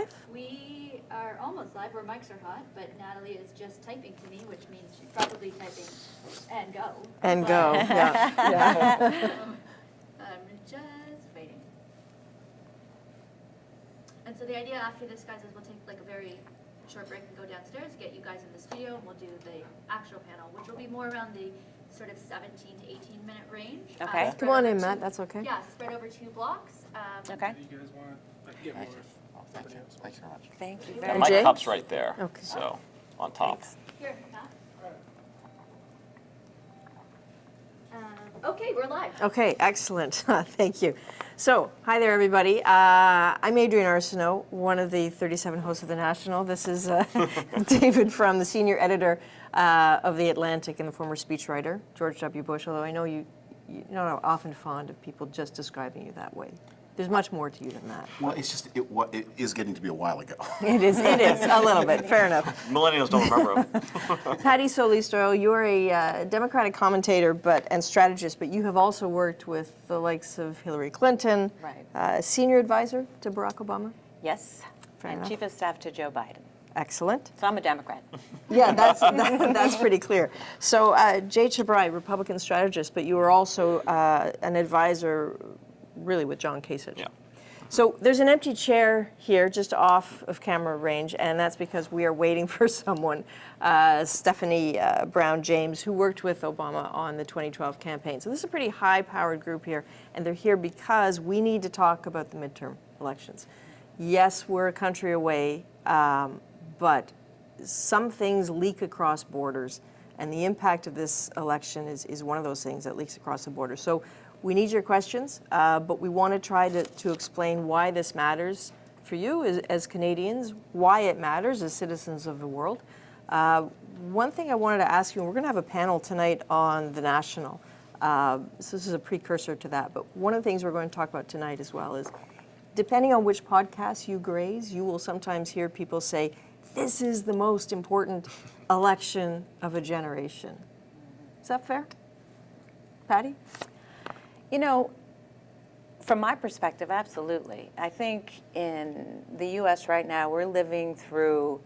live? We are almost live. Our mics are hot, but Natalie is just typing to me, which means she's probably typing and go. And go, yeah. Yeah. I'm just waiting. And so the idea after this, guys, is we'll take like a very short break and go downstairs, get you guys in the studio, and we'll do the actual panel, which will be more around the sort of 17 to 18-minute range. Okay. Come on in, Matt. That's okay. Yeah, spread over 2 blocks. Okay. You guys want to get more? Thank you very much. Thank you And very my Jay? cup's right there. Okay. So on top. Here, Matt. Okay, we're live. Okay, excellent. Thank you. So, hi there, everybody. I'm Adrienne Arsenault, one of the 37 hosts of The National. This is David Frum, the senior editor of The Atlantic and the former speechwriter, George W. Bush, although I know you're not often fond of people just describing you that way. There's much more to you than that. Well, it's just, it is getting to be a while ago. It is, a little bit, fair enough. Millennials don't remember them. Patti Solis-Doyle, you're a Democratic commentator and strategist, but you have also worked with the likes of Hillary Clinton, Right. Senior advisor to Barack Obama. Yes. Fair And enough. Chief of Staff to Joe Biden. Excellent. So I'm a Democrat. Yeah, that's pretty clear. So Jai Chabria, Republican strategist, but you were also an advisor really with John Kasich. Yeah. So there's an empty chair here just off of camera range, and that's because we are waiting for someone, Stephanie Brown James, who worked with Obama on the 2012 campaign. So this is a pretty high-powered group here, and they're here because we need to talk about the midterm elections. Yes, we're a country away, but some things leak across borders, and the impact of this election is one of those things that leaks across the border. So we need your questions, but we want to try to explain why this matters for you as Canadians, why it matters as citizens of the world. One thing I wanted to ask you, and we're going to have a panel tonight on The National, so this is a precursor to that, but one of the things we're going to talk about tonight as well is, depending on which podcast you graze, you will sometimes hear people say, this is the most important election of a generation. Is that fair? Patti? You know, from my perspective, absolutely. I think in the U.S. right now, we're living through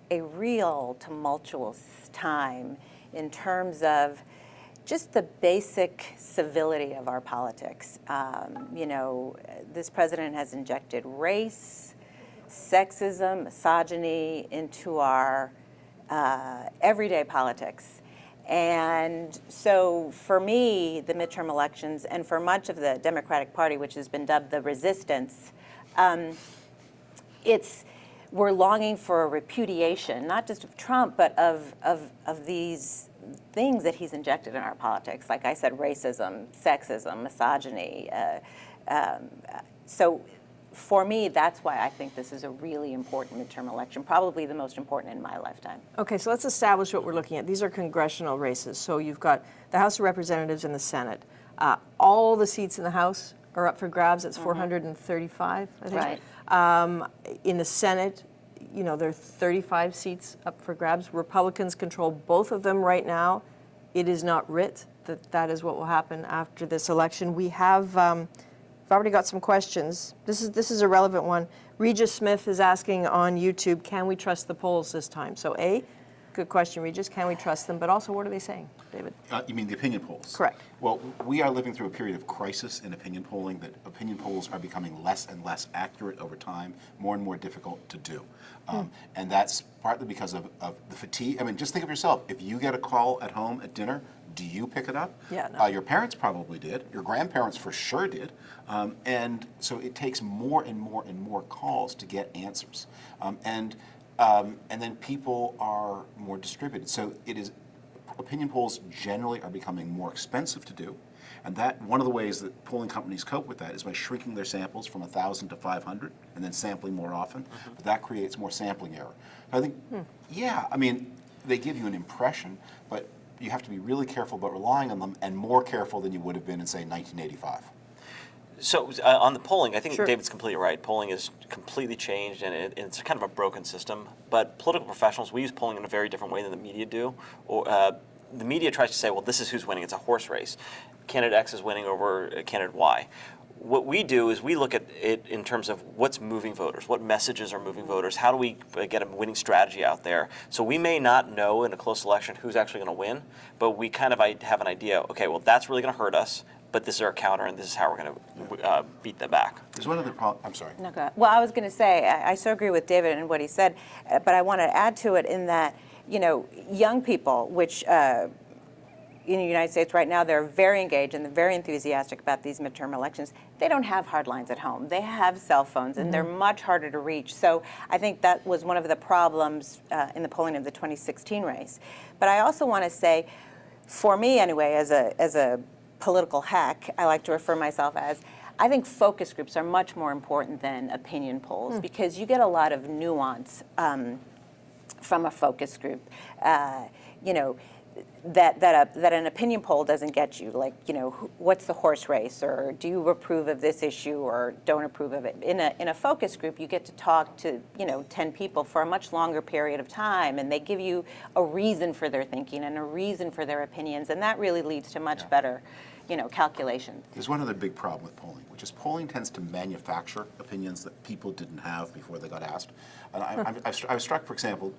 a real tumultuous time in terms of just the basic civility of our politics. You know, this president has injected race, sexism, misogyny into our everyday politics. And so for me, the midterm elections, and for much of the Democratic Party, which has been dubbed the resistance, we're longing for a repudiation, not just of Trump, but of these things that he's injected in our politics. Like I said, racism, sexism, misogyny. So for me, that's why I think this is a really important midterm election, probably the most important in my lifetime. Okay, so let's establish what we're looking at. These are congressional races. So you've got the House of Representatives and the Senate. All the seats in the House are up for grabs. It's 435, I think. Right. In the Senate, you know, there are 35 seats up for grabs. Republicans control both of them right now. It is not writ that is what will happen after this election. We have... I've already got some questions. This is a relevant one. Regis Smith is asking on YouTube, can we trust the polls this time? So A, good question, Regis, can we trust them? But also, what are they saying, David? You mean the opinion polls? Correct. Well, we are living through a period of crisis in opinion polling, that opinion polls are becoming less and less accurate over time, more and more difficult to do. And that's partly because of the fatigue. I mean, just think of yourself. If you get a call at home at dinner, do you pick it up? Yeah, no. Your parents probably did. Your grandparents for sure did. And so it takes more and more and more calls to get answers. And then people are more distributed. So opinion polls generally are becoming more expensive to do. And that one of the ways that polling companies cope with that is by shrinking their samples from 1,000 to 500 and then sampling more often. But that creates more sampling error. I think, yeah, I mean, they give you an impression, but you have to be really careful about relying on them, and more careful than you would have been in, say, 1985. So on the polling, I think Sure. David's completely right. Polling is completely changed, and it's kind of a broken system. But political professionals, we use polling in a very different way than the media do. Or the media tries to say, well, this is who's winning. It's a horse race. Candidate X is winning over candidate Y. what we do is we look at it in terms of what's moving voters, what messages are moving voters, how do we get a winning strategy out there. So we may not know in a close election who's actually going to win, but we kind of have an idea, okay, well, that's really going to hurt us, but this is our counter, and this is how we're going to beat them back. There's one other problem. I'm sorry. No, go ahead. Well, I was going to say, I so agree with David and what he said, but I want to add to it in that, you know, young people, which in the United States right now, they're very engaged and they're very enthusiastic about these midterm elections. They don't have hard lines at home. They have cell phones, and they're much harder to reach. So I think that was one of the problems in the polling of the 2016 race. But I also want to say, for me anyway, as a political hack, I like to refer myself as, I think focus groups are much more important than opinion polls because you get a lot of nuance from a focus group. You know, that an opinion poll doesn't get you, like, you know, what's the horse race, or do you approve of this issue or don't approve of it. In a focus group, you get to talk to, you know, 10 people for a much longer period of time, and they give you a reason for their thinking and a reason for their opinions, and that really leads to much better, you know, calculations. There's one other big problem with polling, which is polling tends to manufacture opinions that people didn't have before they got asked. And I was struck, for example,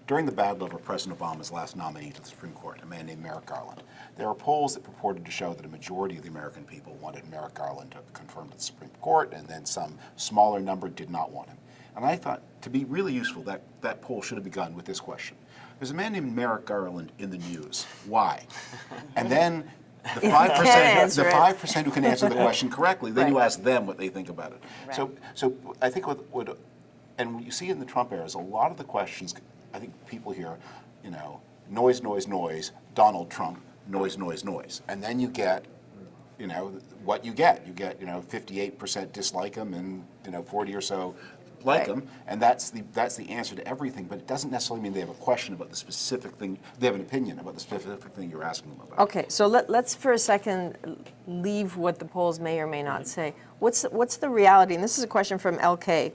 during the battle over President Obama's last nominee to the Supreme Court, a man named Merrick Garland. There were polls that purported to show that a majority of the American people wanted Merrick Garland to confirm to the Supreme Court, and then some smaller number did not want him. And I thought, to be really useful, that poll should have begun with this question. There's a man named Merrick Garland in the news. Why? And then the 5% who can answer the question correctly, then you ask them what they think about it. Right. So I think and you see in the Trump era, is a lot of the questions, I think people hear, you know, noise, noise, noise, Donald Trump, noise, noise, noise. And then you get, you know, what you get. You get, you know, 58% dislike him and, you know, 40 or so like him, and that's the answer to everything, but it doesn't necessarily mean they have a question about the specific thing, they have an opinion about the specific thing you're asking them about. Okay, so let's for a second leave what the polls may or may not say. What's the reality? And this is a question from LK.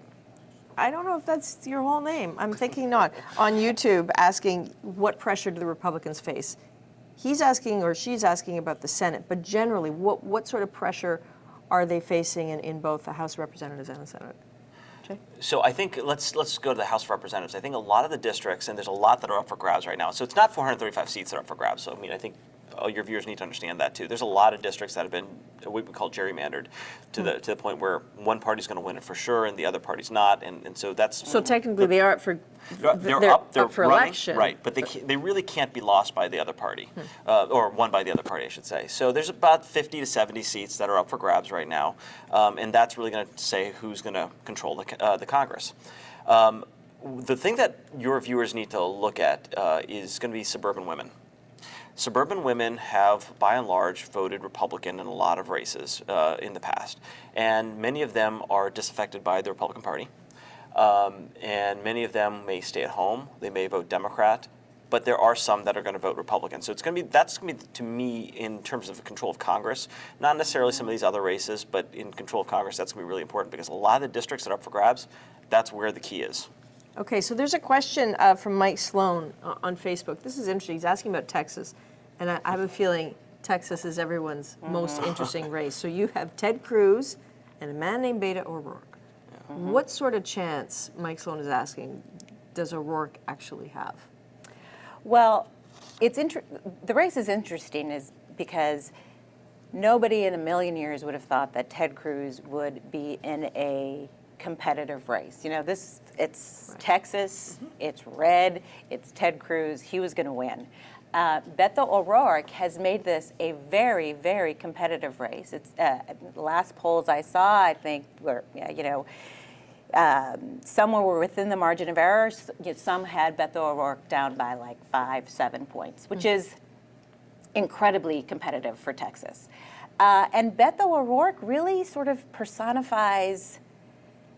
I don't know if that's your whole name. I'm thinking not. On YouTube, asking what pressure do the Republicans face? He's asking, or she's asking, about the Senate, but generally, what sort of pressure are they facing in both the House of Representatives and the Senate? So I think let's go to the House of Representatives. I think a lot of the districts, and there's a lot that are up for grabs right now. So it's not 435 seats that are up for grabs. So I mean, I think all your viewers need to understand that too. There's a lot of districts that have been what we call gerrymandered to the point where one party's going to win it for sure and the other party's not, and so that's. So technically, they are up for. They're up for running, election, right? But they really can't be lost by the other party, or won by the other party, I should say. So there's about 50 to 70 seats that are up for grabs right now, and that's really going to say who's going to control the Congress. The thing that your viewers need to look at is going to be suburban women. Suburban women have, by and large, voted Republican in a lot of races in the past, and many of them are disaffected by the Republican Party. And many of them may stay at home. They may vote Democrat, but there are some that are going to vote Republican. So that's going to be, to me, in terms of control of Congress, not necessarily some of these other races, but in control of Congress, that's going to be really important because a lot of the districts that are up for grabs, that's where the key is. Okay, so there's a question from Mike Sloan on Facebook. This is interesting. He's asking about Texas, and I have a feeling Texas is everyone's most interesting race. So you have Ted Cruz and a man named Beto O'Rourke. What sort of chance, Mike Sloan is asking, does O'Rourke actually have? Well, the race is interesting because nobody in a million years would have thought that Ted Cruz would be in a competitive race. You know, it's right. Texas, it's red, it's Ted Cruz, he was going to win. Beto O'Rourke has made this a very, very competitive race. It's last polls I saw, I think, were, you know, some were within the margin of error. Some had Beto O'Rourke down by like 5-7 points, which is incredibly competitive for Texas. And Beto O'Rourke really sort of personifies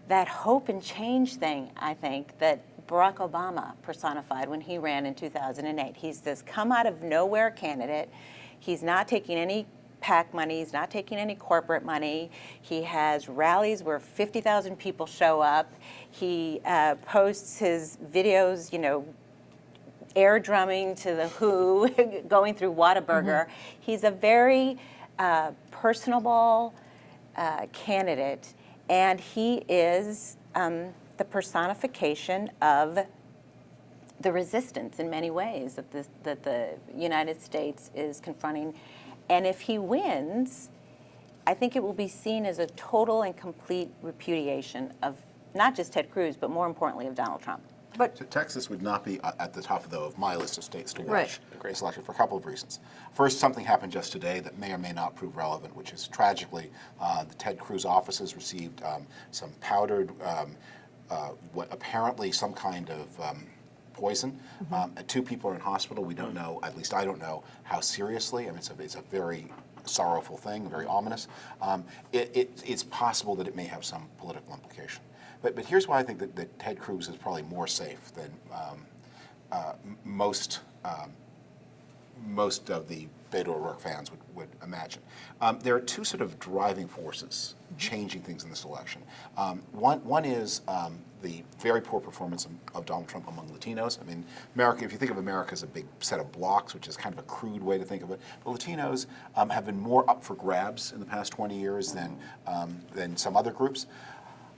that hope and change thing, I think, that Barack Obama personified when he ran in 2008. He's this come-out-of-nowhere candidate. He's not taking any PAC money. He's not taking any corporate money. He has rallies where 50,000 people show up. He posts his videos, you know, air drumming to the Who, going through Whataburger. He's a very personable, candidate, and he is the personification of the resistance in many ways that the United States is confronting. And if he wins, I think it will be seen as a total and complete repudiation of not just Ted Cruz, but more importantly of Donald Trump. But So Texas would not be at the top, though, of my list of states to watch Right. this election for a couple of reasons. First, something happened just today that may or may not prove relevant, which is tragically the Ted Cruz offices received some powdered, what apparently some kind of poison. Two people are in hospital. We don't know, at least I don't know, how seriously. I mean, it's a very sorrowful thing, very ominous. It's possible that it may have some political implication. But here's why I think that Ted Cruz is probably more safe than most of the Beto O'Rourke fans would imagine. There are two sort of driving forces changing things in this election. One is the very poor performance of Donald Trump among Latinos. I mean, America, if you think of America as a big set of blocks, which is kind of a crude way to think of it, the Latinos have been more up for grabs in the past 20 years than some other groups.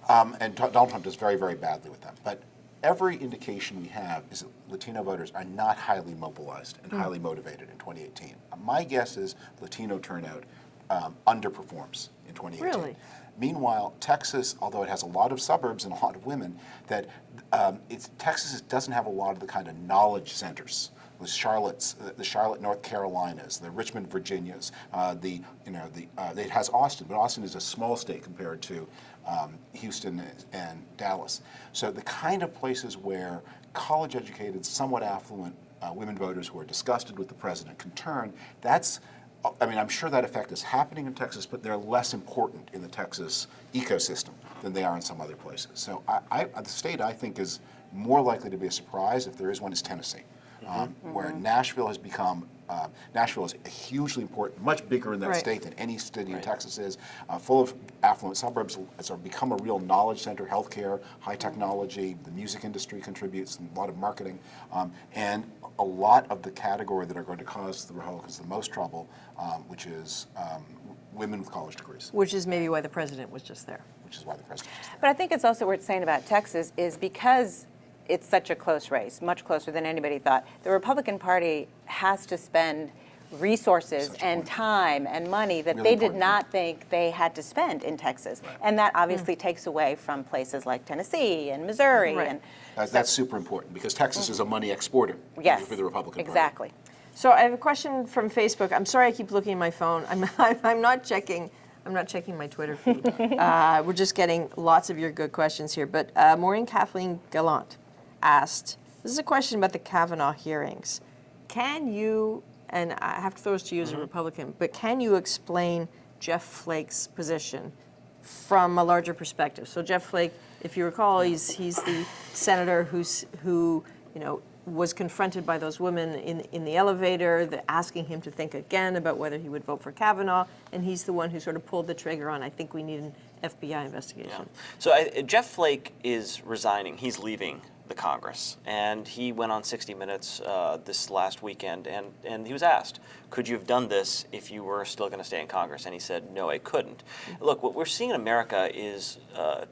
And Donald Trump does very, very badly with them. But every indication we have is that Latino voters are not highly mobilized and highly motivated in 2018. My guess is Latino turnout underperforms in 2018. Really? Meanwhile, Texas, although it has a lot of suburbs and a lot of women, that Texas doesn't have a lot of the kind of knowledge centers. The Charlotte, North Carolinas, the Richmond, Virginias, it has Austin, but Austin is a small state compared to Houston and Dallas. So the kind of places where college-educated, somewhat affluent women voters who are disgusted with the president can turn, I'm sure that effect is happening in Texas, but they're less important in the Texas ecosystem than they are in some other places. So the state I think is more likely to be a surprise, if there is one, is Tennessee. Where Nashville has become, Nashville is hugely important, much bigger in that state than any city in Texas is, full of affluent suburbs. It's become a real knowledge center, healthcare, high technology, the music industry contributes, a lot of marketing, and a lot of the category that are going to cause the Republicans the most trouble, which is women with college degrees. which is maybe why the president was just there. Which is why the president is there. But I think it's also worth saying about Texas is because it's such a close race, much closer than anybody thought. The Republican Party has to spend resources and time and money that Really they did important not think they had to spend in Texas. And that obviously takes away from places like Tennessee and Missouri. Right. And That's super important because Texas is a money exporter yes, for the Republican Party. exactly. So I have a question from Facebook. I'm sorry I keep looking at my phone. I'm not checking. I'm not checking my Twitter feed. We're just getting lots of your good questions here. But Maureen Kathleen Gallant asked, this is a question about the Kavanaugh hearings. Can you, and I have to throw this to you as a Republican, but can you explain Jeff Flake's position from a larger perspective? So Jeff Flake, if you recall, he's the senator who was confronted by those women in the elevator, asking him to think again about whether he would vote for Kavanaugh, and he's the one who sort of pulled the trigger on, I think we need an FBI investigation. Yeah. So Jeff Flake is resigning. He's leaving the Congress, and he went on 60 Minutes this last weekend, and he was asked, could you have done this if you were still going to stay in Congress? And he said, no, I couldn't. Look, what we're seeing in America is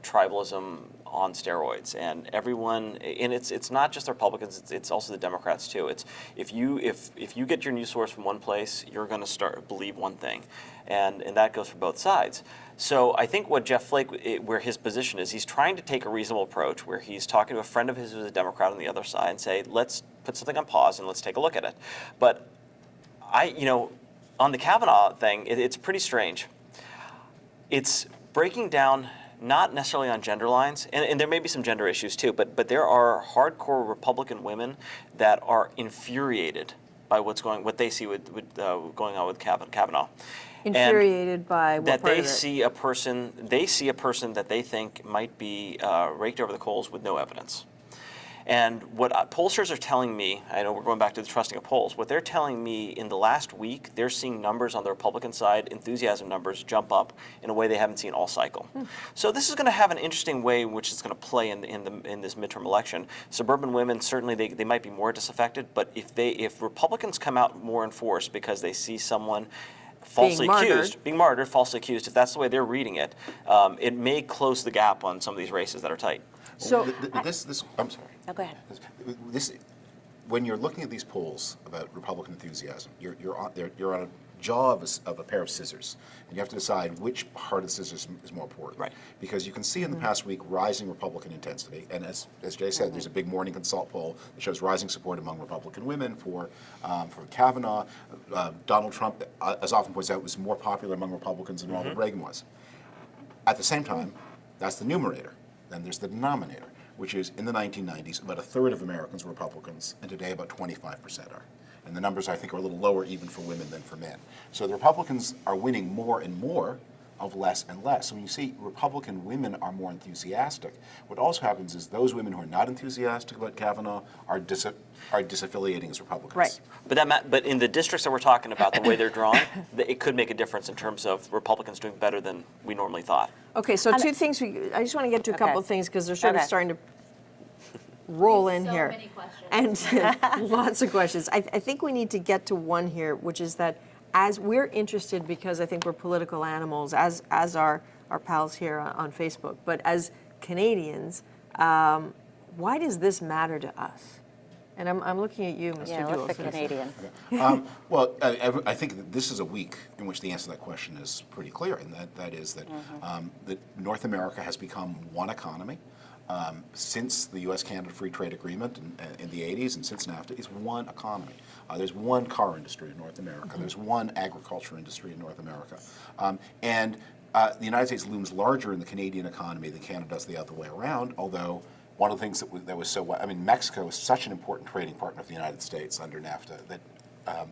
tribalism on steroids, and everyone, and it's not just the Republicans, it's also the Democrats too. It's if you get your news source from one place, you're going to believe one thing, and that goes for both sides. So I think what Jeff Flake, where his position is, he's trying to take a reasonable approach where he's talking to a friend of his who's a Democrat on the other side and say, let's put something on pause and let's take a look at it. But on the Kavanaugh thing, it's pretty strange. It's breaking down not necessarily on gender lines, and there may be some gender issues too, but there are hardcore Republican women that are infuriated by what they see going on with Kavanaugh. Infuriated by what that part they of it? see a person that they think might be raked over the coals with no evidence. And what pollsters are telling me, I know we're going back to the trusting of polls, what they're telling me in the last week, they're seeing numbers on the Republican side, enthusiasm numbers jump up in a way they haven't seen all cycle. So this is going to have an interesting way in which it's going to play in this midterm election. Suburban women, certainly they might be more disaffected, but if Republicans come out more in force because they see someone falsely martyred. being martyred, falsely accused, if that's the way they're reading it, it may close the gap on some of these races that are tight. So I'm sorry. No, go ahead. When you're looking at these polls about Republican enthusiasm, you're on a jaw of a pair of scissors, and you have to decide which part of the scissors is more important. Right. Because you can see in the past week rising Republican intensity, and as Jay said, there's a big Morning Consult poll that shows rising support among Republican women for Kavanaugh. Donald Trump, as often points out, was more popular among Republicans than Ronald Reagan was. At the same time, that's the numerator. Then there's the denominator, which is in the 1990s, about a third of Americans were Republicans, and today about 25% are. And the numbers, I think, are a little lower even for women than for men. So the Republicans are winning more and more of less and less. So when you see Republican women are more enthusiastic, what also happens is those women who are not enthusiastic about Kavanaugh are disaffiliating as Republicans. Right. But in the districts that we're talking about, the way they're drawn, it could make a difference in terms of Republicans doing better than we normally thought. Okay, so two things. I just want to get to a couple of things because they're sort of starting to roll in So here. many questions. And lots of questions. I think we need to get to one here, which is that as we're interested, because I think we're political animals, as our pals here on Facebook, but as Canadians, why does this matter to us? And I'm looking at you, Mr. Yeah, Doyle. what's the Canadian? Well, I think that this is a week in which the answer to that question is pretty clear, and that is that, that North America has become one economy. Since the U.S.-Canada Free Trade Agreement in the 80s and since NAFTA, it's one economy. There's one car industry in North America. There's one agriculture industry in North America. And the United States looms larger in the Canadian economy than Canada does the other way around, although one of the things that was so, I mean, Mexico is such an important trading partner of the United States under NAFTA that,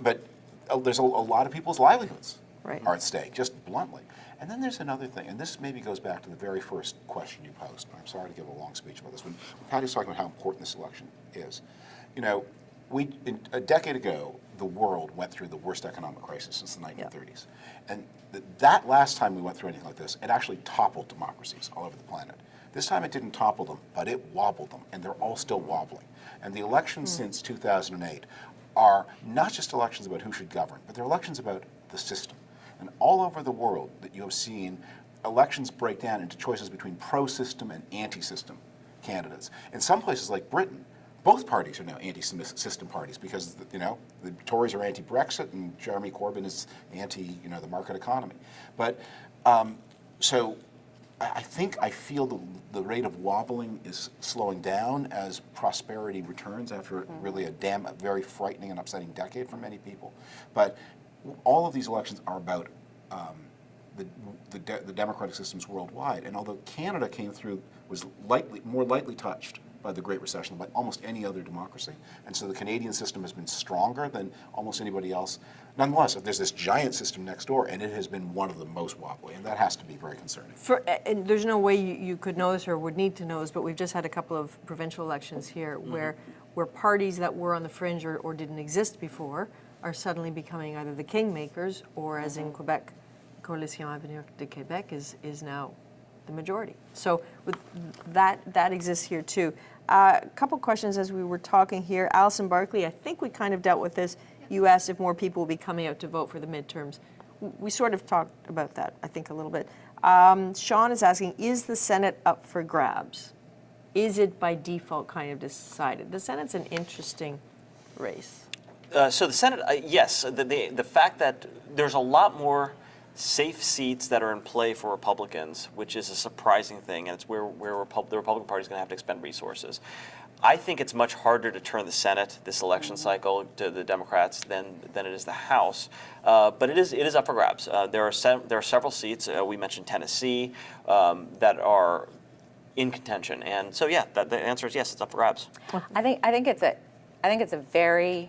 but there's a lot of people's livelihoods are at stake, just bluntly. And then there's another thing, and this maybe goes back to the very first question you posed. I'm sorry to give a long speech about this. When Patty's talking about how important this election is, you know, a decade ago, the world went through the worst economic crisis since the 1930s. And that last time we went through anything like this, it actually toppled democracies all over the planet. This time it didn't topple them, but it wobbled them, and they're all still wobbling. And the elections since 2008 are not just elections about who should govern, but they're elections about the system. And all over the world that you have seen, elections break down into choices between pro-system and anti-system candidates. In some places like Britain, both parties are now anti-system parties because, you know, the Tories are anti-Brexit and Jeremy Corbyn is anti, you know, the market economy. But so I feel the rate of wobbling is slowing down as prosperity returns after really a very frightening and upsetting decade for many people. But all of these elections are about the democratic systems worldwide. And although Canada was more lightly touched by the Great Recession than by almost any other democracy, and so the Canadian system has been stronger than almost anybody else. Nonetheless, there's this giant system next door, and it has been one of the most wobbly, and that has to be very concerning. And there's no way you could know this or would need to know this, but we've just had a couple of provincial elections here where parties that were on the fringe or didn't exist before are suddenly becoming either the kingmakers or, as in Quebec, Coalition Avenir de Québec is now the majority. So with that exists here too. A couple questions as we were talking here. Alison Barkley, I think we kind of dealt with this. You asked if more people will be coming out to vote for the midterms. We sort of talked about that, I think, a little bit. Sean is asking, is the Senate up for grabs? Is it by default kind of decided? The Senate's an interesting race. So the Senate, yes, the fact that there's a lot more safe seats that are in play for Republicans, which is a surprising thing, and it's where the Republican Party is going to have to expend resources. I think it's much harder to turn the Senate this election cycle to the Democrats than it is the House, but it is up for grabs. There are several seats. We mentioned Tennessee that are in contention, and so yeah, the answer is yes, it's up for grabs. I think it's a very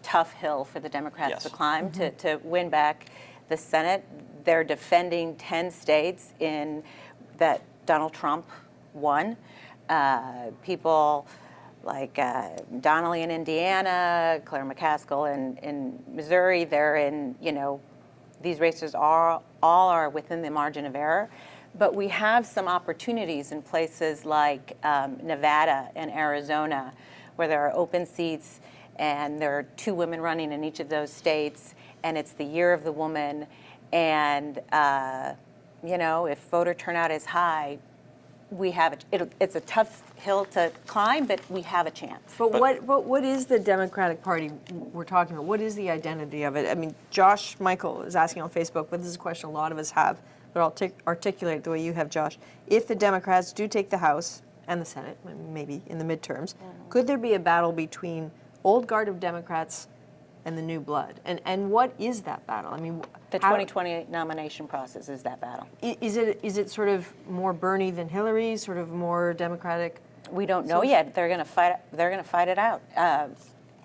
tough hill for the Democrats to climb to win back the Senate. They're defending 10 states that Donald Trump won. People like Donnelly in Indiana, Claire McCaskill in Missouri, they're in, you know, these races all are within the margin of error. But we have some opportunities in places like Nevada and Arizona where there are open seats and there are 2 women running in each of those states, and it's the year of the woman, and you know, if voter turnout is high, we have it's a tough hill to climb, but we have a chance. But what is the Democratic Party we're talking about? What is the identity of it? I mean, Josh Michael is asking on Facebook, but this is a question a lot of us have, but I'll articulate it the way you have, Josh. If the Democrats do take the House and the Senate, maybe in the midterms, could there be a battle between old guard of Democrats and the new blood? And what is that battle? I mean, the 2020 nomination process is that battle. Is it sort of more Bernie than Hillary, sort of more Democratic? We don't know yet. They're going to fight. They're going to fight it out.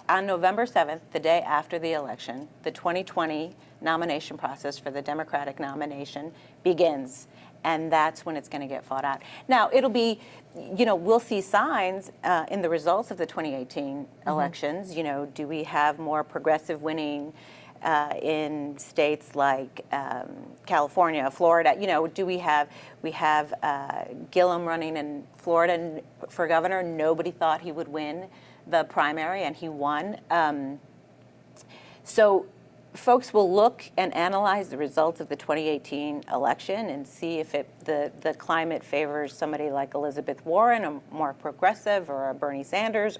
On November 7th, the day after the election, the 2020 nomination process for the Democratic nomination begins, and that's when it's going to get fought out. Now, it'll be, you know, we'll see signs in the results of the 2018 elections. You know, do we have more progressive winning in states like California, Florida? You know, do we have Gillum running in Florida for governor? Nobody thought he would win the primary, and he won. So folks will look and analyze the results of the 2018 election and see if the climate favors somebody like Elizabeth Warren, a more progressive, or a Bernie Sanders,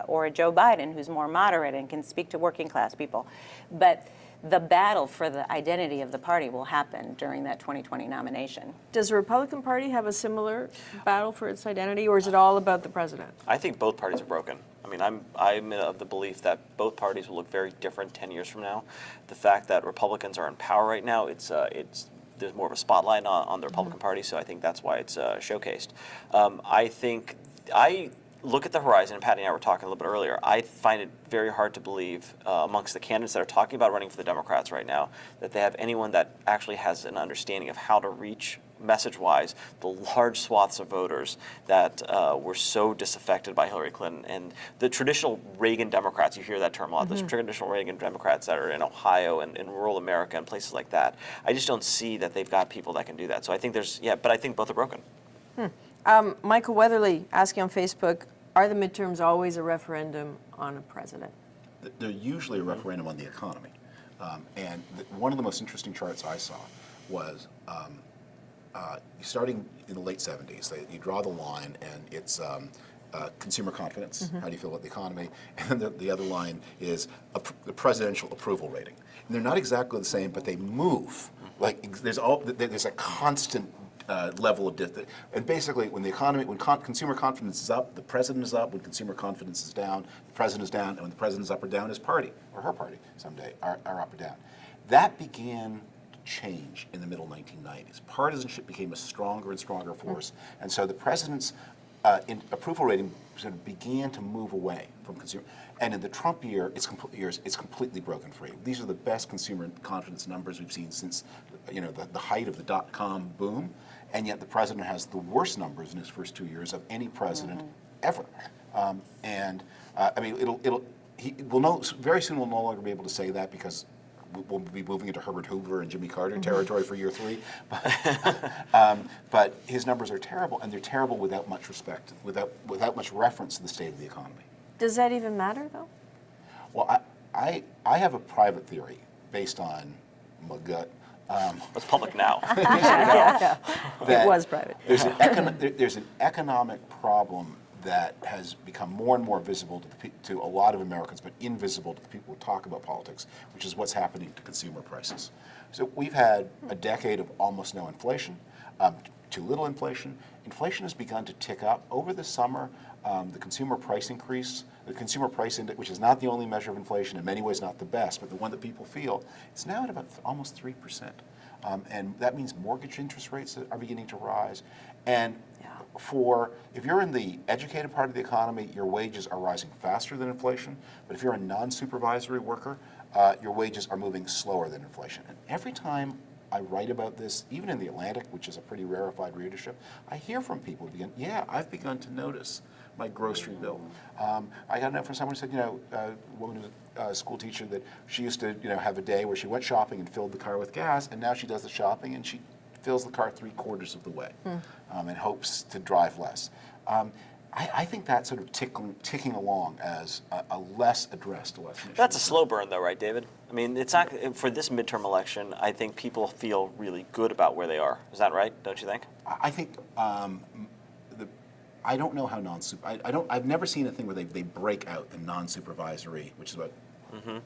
or a Joe Biden, who's more moderate and can speak to working class people. But the battle for the identity of the party will happen during that 2020 nomination. Does the Republican Party have a similar battle for its identity, or is it all about the president? I think both parties are broken. I mean, I'm of the belief that both parties will look very different 10 years from now. The fact that Republicans are in power right now, there's more of a spotlight on the Republican Party, so I think that's why it's showcased. I look at the horizon, and Patti and I were talking a little bit earlier. I find it very hard to believe amongst the candidates that are talking about running for the Democrats right now that they have anyone that actually has an understanding of how to reach, message-wise, the large swaths of voters that were so disaffected by Hillary Clinton. And the traditional Reagan Democrats, you hear that term a lot, the traditional Reagan Democrats that are in Ohio and in rural America and places like that. I just don't see that they've got people that can do that. So I think but I think both are broken. Michael Weatherly asking on Facebook, are the midterms always a referendum on a president? They're usually a referendum on the economy. And one of the most interesting charts I saw was starting in the late 70s. You draw the line, and it's consumer confidence. How do you feel about the economy? And then the other line is the presidential approval rating. And they're not exactly the same, but they move. Like there's a constant level of difference. And basically, when consumer confidence is up, the president is up. When consumer confidence is down, the president is down. And when the president is up or down, his party or her party someday are up or down. That began to change in the middle 1990s. Partisanship became a stronger and stronger force, and so the president's approval rating sort of began to move away from consumer. And in the Trump year, it's completely broken free. These are the best consumer confidence numbers we've seen since, you know, the height of the dot-com boom. And yet the president has the worst numbers in his first 2 years of any president ever. I mean, very soon we'll no longer be able to say that because we'll be moving into Herbert Hoover and Jimmy Carter territory for year 3. But his numbers are terrible, and they're terrible without much respect, without much reference to the state of the economy. Does that even matter, though? Well, I have a private theory based on my gut. It's public now. It was private. There's an economic problem that has become more and more visible to a lot of Americans, but invisible to the people who talk about politics, which is what's happening to consumer prices. So we've had a decade of almost no inflation, too little inflation. Inflation has begun to tick up. Over the summer, the consumer price increase, the consumer price index, which is not the only measure of inflation, in many ways not the best, but the one that people feel, it's now at about almost 3%. And that means mortgage interest rates are beginning to rise. And if you're in the educated part of the economy, your wages are rising faster than inflation. But if you're a non-supervisory worker, your wages are moving slower than inflation. And every time I write about this, even in the Atlantic, which is a pretty rarefied readership, I hear from people I've begun to notice my grocery bill. I got a note from someone who said, a woman who's a school teacher, that she used to, have a day where she went shopping and filled the car with gas, and now she does the shopping and she fills the car 3/4 of the way and hopes to drive less. I think that's sort of ticking along as a less addressed election issue. That's a slow burn, though, right, David? I mean, it's not for this midterm election. I think people feel really good about where they are. Is that right? Don't you think? I think I don't know how I've never seen a thing where they break out the non-supervisory, which is about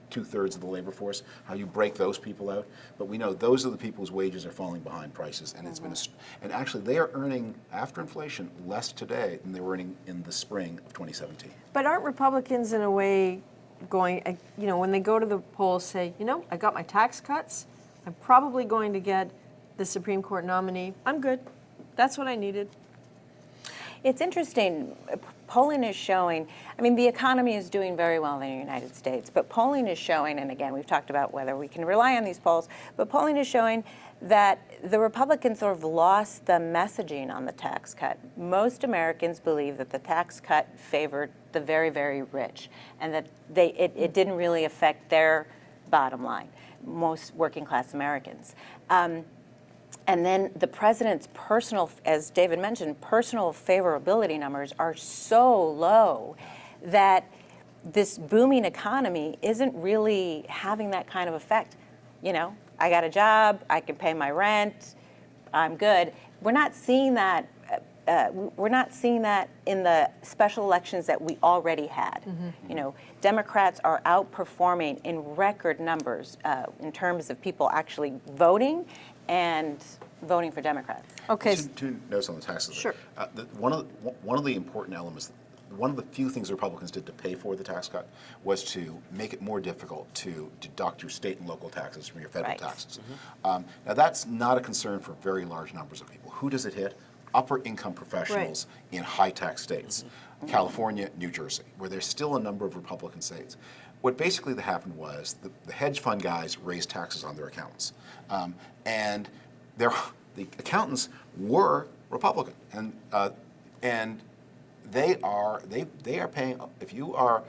2/3 of the labor force, how you break those people out. But we know those are the people whose wages are falling behind prices, and it's been and actually they are earning, after inflation, less today than they were earning in the spring of 2017. But aren't Republicans in a way going, you know, when they go to the polls, say, you know, I got my tax cuts, I'm probably going to get the Supreme Court nominee, I'm good, that's what I needed. It's interesting. Polling is showing, I mean, the economy is doing very well in the United States, but polling is showing, and again, we've talked about whether we can rely on these polls, but polling is showing that the Republicans sort of lost the messaging on the tax cut. Most Americans believe that the tax cut favored the very, very rich, and that it didn't really affect their bottom line, most working class Americans. And then the president's personal, as David mentioned, personal favorability numbers are so low that this booming economy isn't really having that kind of effect. You know, I got a job, I can pay my rent, I'm good. We're not seeing that. We're not seeing that in the special elections that we already had. You know, Democrats are outperforming in record numbers in terms of people actually voting and voting for Democrats. Okay. Two notes on the taxes. Sure. One of the important elements, one of the few things the Republicans did to pay for the tax cut was to make it more difficult to deduct your state and local taxes from your federal taxes. Now that's not a concern for very large numbers of people. Who does it hit? Upper income professionals in high tax states, California, New Jersey, where there's still a number of Republican states. What basically happened was the hedge fund guys raised taxes on their accountants, and the accountants were Republican, and they are paying. If you are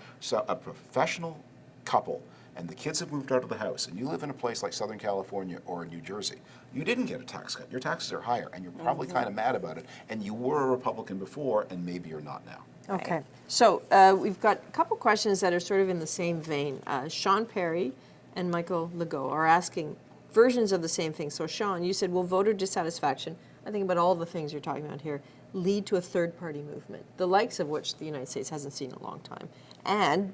a professional couple and the kids have moved out of the house and you live in a place like Southern California or New Jersey, you didn't get a tax cut. Your taxes are higher, and you're probably kind of mad about it. And you were a Republican before, and maybe you're not now. Okay, so we've got a couple questions that are sort of in the same vein. Sean Perry and Michael Legault are asking versions of the same thing. So Sean, you said, will voter dissatisfaction, I think about all the things you're talking about here, lead to a third-party movement, the likes of which the United States hasn't seen in a long time? And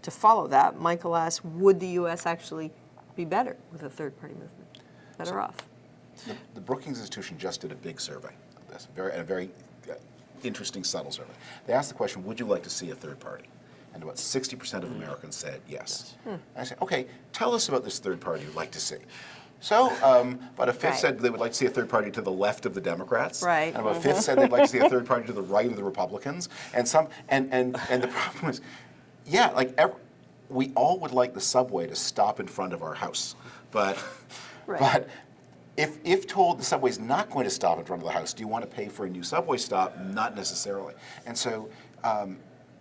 to follow that, Michael asks, would the U.S. actually be better with a third-party movement? Better off? The Brookings Institution just did a big survey of this, a very interesting, subtle survey. They asked the question, would you like to see a third party? And about 60% of Americans said yes. I said, okay, tell us about this third party you'd like to see. So about a fifth said they would like to see a third party to the left of the Democrats. Right. And about a fifth said they'd like to see a third party to the right of the Republicans. And the problem is, yeah, like we all would like the subway to stop in front of our house, but if told the subway's not going to stop in front of the house, do you want to pay for a new subway stop? Not necessarily. And so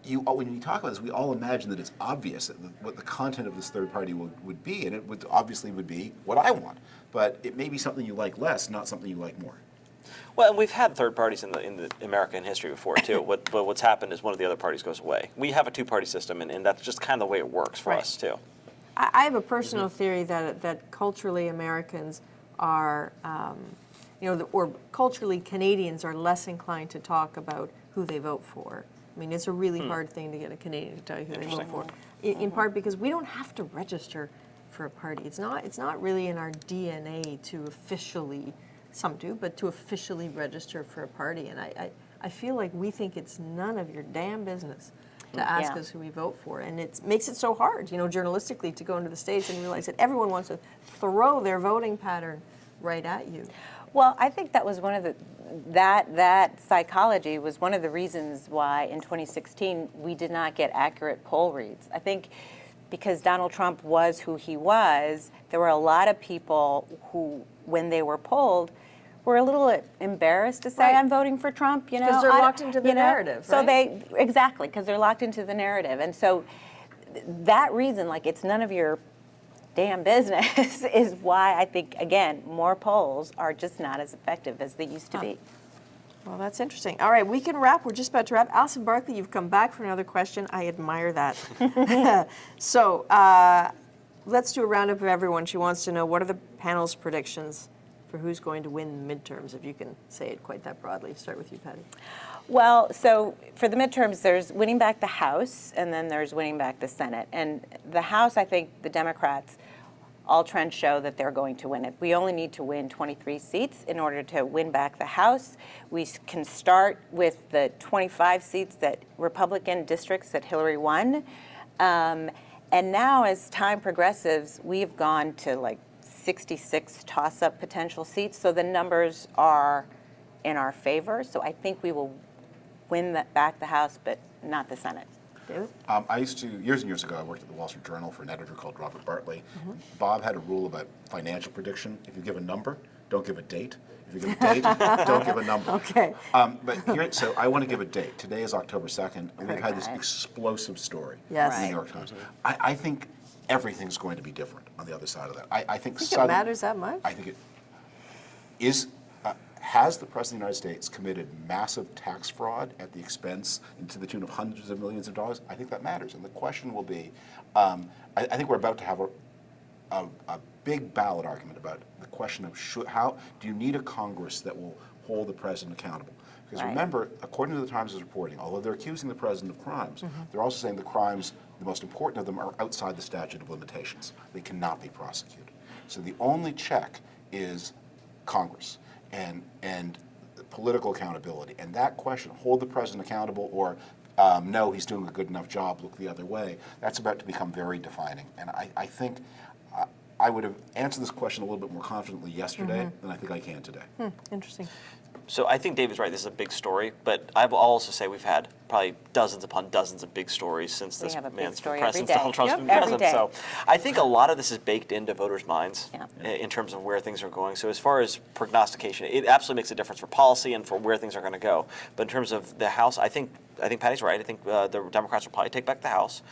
when you talk about this, we all imagine that it's obvious what the content of this third party would be, and it would obviously be what I want. But it may be something you like less, not something you like more. Well, and we've had third parties in the American history before too. But what's happened is one of the other parties goes away. We have a two-party system, and that's just kind of the way it works for us too. I have a personal theory that culturally Americans are, or culturally Canadians are less inclined to talk about who they vote for. I mean, it's a really hard thing to get a Canadian to tell you who they vote for. In part because we don't have to register for a party. It's not really in our DNA to officially, some do, but to officially register for a party. And I feel like we think it's none of your damn business to ask us who we vote for. And it makes it so hard, journalistically, to go into the States and realize that everyone wants to throw their voting pattern right at you. Well, I think that was one of that psychology was one of the reasons why in 2016 we did not get accurate poll reads. I think because Donald Trump was who he was, there were a lot of people who, when they were polled, were a little embarrassed to say, I'm voting for Trump, Because they're locked into the narrative, So right? Exactly, because they're locked into the narrative. And so that reason, like, it's none of your damn business is why I think, again, more polls are just not as effective as they used to be. Well, that's interesting. All right, we can wrap. We're just about to wrap. Alison Barkley, you've come back for another question. I admire that. So let's do a roundup of everyone. She wants to know, what are the panel's predictions for who's going to win the midterms, if you can say it quite that broadly. Start with you, Patti. Well, so for the midterms, there's winning back the House, and then there's winning back the Senate. And the House, I think the Democrats, all trends show that they're going to win it. We only need to win 23 seats in order to win back the House. We can start with the 25 seats that Republican districts that Hillary won. And now, as time progresses, we've gone to like 66 toss-up potential seats. So the numbers are in our favor. So I think we will win back the House, but not the Senate. David? I used to, years and years ago, I worked at the Wall Street Journal for an editor called Robert Bartley. Bob had a rule about financial prediction. If you give a number, don't give a date. If you give a date, don't give a number. Okay. But here, so I want to give a date. Today is October 2nd, and we've had this explosive story Yes. in the New York Times. I think everything's going to be different on the other side of that. I think it matters that much? I think it is. Has the President of the United States committed massive tax fraud at the expense and to the tune of hundreds of millions of dollars? I think that matters. And the question will be, I think we're about to have a big ballot argument about the question of how do you need a Congress that will hold the President accountable? Because remember, according to the Times' reporting, although they're accusing the President of crimes, they're also saying the crimes, the most important of them, are outside the statute of limitations. They cannot be prosecuted. So the only check is Congress and political accountability. And that question, hold the President accountable or no, he's doing a good enough job, look the other way, that's about to become very defining. And I think I would have answered this question a little bit more confidently yesterday than I think I can today. Interesting. So I think David's right. This is a big story, but I'll also say we've had probably dozens upon dozens of big stories since this man's been president, Donald Trump's been president. So I think a lot of this is baked into voters' minds in terms of where things are going. So as far as prognostication, it absolutely makes a difference for policy and for where things are going to go. But in terms of the House, I think Patti's right. I think the Democrats will probably take back the House.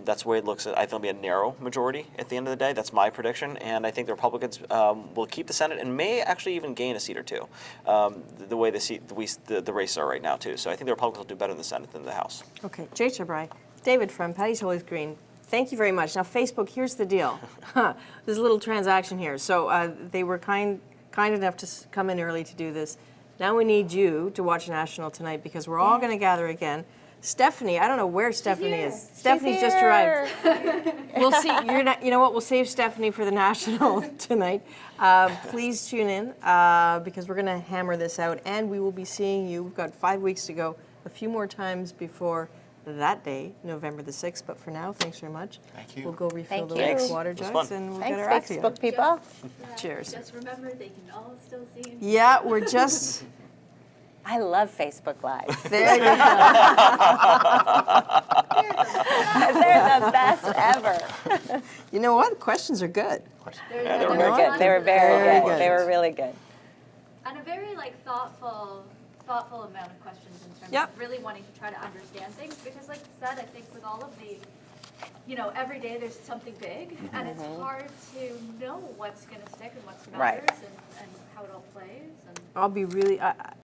That's the way it looks. I think it'll be a narrow majority at the end of the day. That's my prediction. And I think the Republicans will keep the Senate and may actually even gain a seat or two, the way the races are right now, too. So I think the Republicans will do better in the Senate than the House. Okay, Jai Chabria, David from Patti Solis-Doyle, thank you very much. Now, Facebook, here's the deal. There's a little transaction here. So they were kind enough to come in early to do this. Now we need you to watch National tonight because we're all going to gather again. Stephanie, I don't know where Stephanie is. Stephanie's just arrived. We'll see. You know what? We'll save Stephanie for the National tonight. Please tune in because we're going to hammer this out, and we will be seeing you. We've got 5 weeks to go, a few more times before that day, November the 6th. But for now, thanks very much. Thank you. We'll go refill the water jugs, and we'll get our act together. Facebook people. Cheers. Just remember, they can all still see you. Yeah, we're just. I love Facebook Live. There you go. They're the best ever. You know what? Questions are good. They were good. They were very good. They were really good. And a very thoughtful amount of questions in terms of really wanting to try to understand things. Because like you said, I think with all of the, every day there's something big, and it's hard to know what's going to stick and what matters and how it all plays. And I'll be really.